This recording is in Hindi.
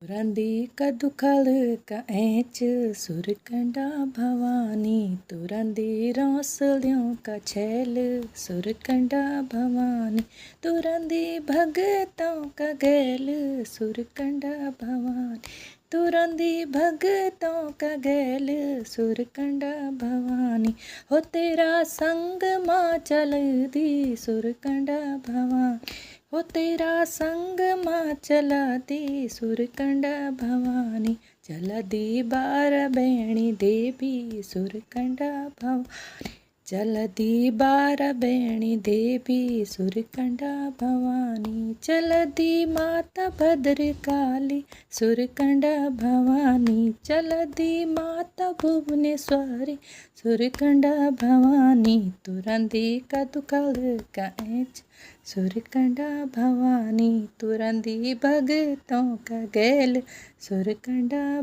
तुरंदी कदुखल का ऐच सुरकंडा भवानी, तुरंदी रौंसलियों का छैल सुरकंडा भवानी, तुरंदी भगतों का गैल सुरकंडा भवानी, तुरंदी भगतों का गैल सुरकंडा भवानी। हो तेरा संग माँ चल दी सुरकंडा भवानी, हो तेरा संग माँ चला दी सुरकंडा भवानी, चला दी बार बेणी देवी सुरकंडा भवानी, चला दी बार बेणी देवी सुरकंडा भवानी, चला दी माता भद्रकाली सुरकंडा भवानी, चला दी माता भुवनेश्वरी सुरकंडा भवानी, तुरंदी कदुकल का ऐच सुरकंडा भवानी, तुरंदी भगतों का गैल सुरकंडा